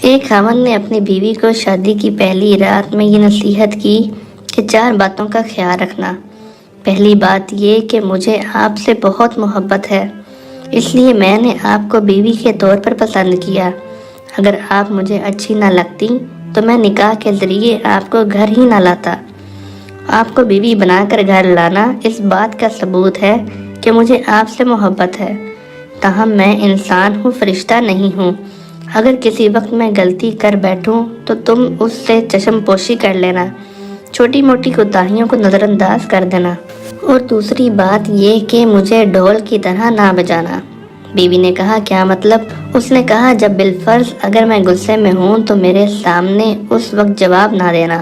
ایک خاوند نے اپنی بیوی کو شادی کی پہلی رات میں یہ نصیحت کی کہ 4 باتوں کا خیال رکھنا۔ پہلی بات یہ کہ مجھے آپ سے بہت محبت ہے، اس لیے میں نے آپ کو بیوی کے طور پر پسند کیا۔ اگر آپ مجھے اچھی نہ لگتی تو میں نکاح کے ذریعے آپ کو گھر ہی نہ لاتا۔ آپ کو بیوی بنا کر گھر لانا اس بات کا ثبوت ہے کہ مجھے آپ سے محبت ہے۔ تاہم میں انسان ہوں، فرشتہ نہیں ہوں۔ اگر کسی وقت میں غلطی کر بیٹھوں تو تم اس سے چشم پوشی کر لینا، چھوٹی موٹی کوتاہیوں کو نظر انداز کر دینا۔ اور دوسری بات یہ کہ مجھے ڈھول کی طرح نہ بجانا۔ بیوی نے کہا، کیا مطلب؟ اس نے کہا، جب بالفرض اگر میں غصے میں ہوں تو میرے سامنے اس وقت جواب نہ دینا۔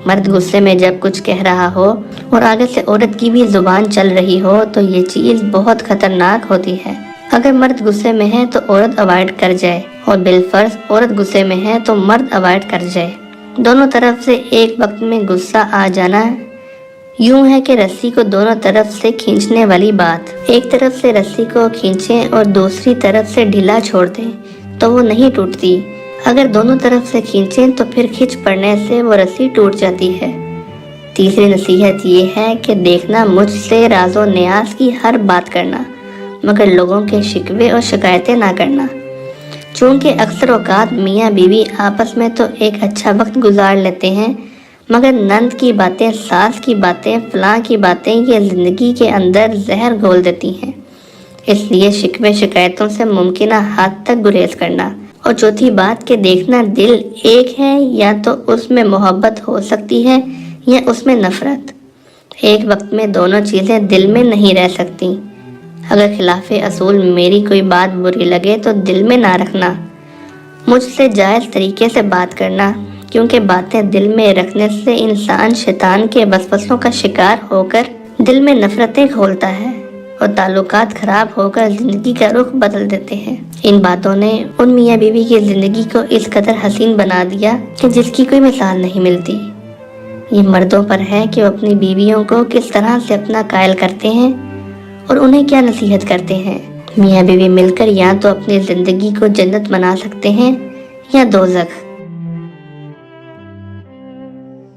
مرد غصے میں جب کچھ کہہ رہا ہو اور آگے سے عورت کی بھی زبان چل رہی ہو تو یہ چیز بہت خطرناک ہوتی ہے۔ اگر مرد غصے میں ہے تو عورت اوائڈ کر جائے، اور بالفرض عورت غصے میں ہے تو مرد اوائڈ کر جائے۔ دونوں طرف سے ایک وقت میں غصہ آ جانا یوں ہے کہ رسی کو دونوں طرف سے کھینچنے والی بات۔ ایک طرف سے رسی کو کھینچیں اور دوسری طرف سے ڈھیلا چھوڑ دیں تو وہ نہیں ٹوٹتی۔ اگر دونوں طرف سے کھینچیں تو پھر کھچ پڑنے سے وہ رسی ٹوٹ جاتی ہے۔ تیسری نصیحت یہ ہے کہ دیکھنا، مجھ سے راز و نیاز کی ہر بات کرنا، مگر لوگوں کے شکوے اور شکایتیں نہ کرنا۔ چونکہ اکثر اوقات میاں بیوی آپس میں تو ایک اچھا وقت گزار لیتے ہیں، مگر نند کی باتیں، ساس کی باتیں، فلاں کی باتیں یہ زندگی کے اندر زہر گھول دیتی ہیں۔ اس لیے شکوے شکایتوں سے ممکنہ حد تک گریز کرنا۔ اور چوتھی بات کہ دیکھنا، دل ایک ہے، یا تو اس میں محبت ہو سکتی ہے یا اس میں نفرت۔ ایک وقت میں دونوں چیزیں دل میں نہیں رہ سکتی۔ اگر خلاف اصول میری کوئی بات بری لگے تو دل میں نہ رکھنا، مجھ سے جائز طریقے سے بات کرنا، کیونکہ باتیں دل میں رکھنے سے انسان شیطان کے وسوسوں کا شکار ہو کر دل میں نفرتیں کھولتا ہے اور تعلقات خراب ہو کر زندگی کا رخ بدل دیتے ہیں۔ ان باتوں نے ان میاں بیوی کی زندگی کو اس قدر حسین بنا دیا کہ جس کی کوئی مثال نہیں ملتی۔ یہ مردوں پر ہے کہ وہ اپنی بیویوں کو کس طرح سے اپنا قائل کرتے ہیں اور انہیں کیا نصیحت کرتے ہیں۔ میاں بیوی مل کر یا تو اپنی زندگی کو جنت بنا سکتے ہیں یا دوزخ۔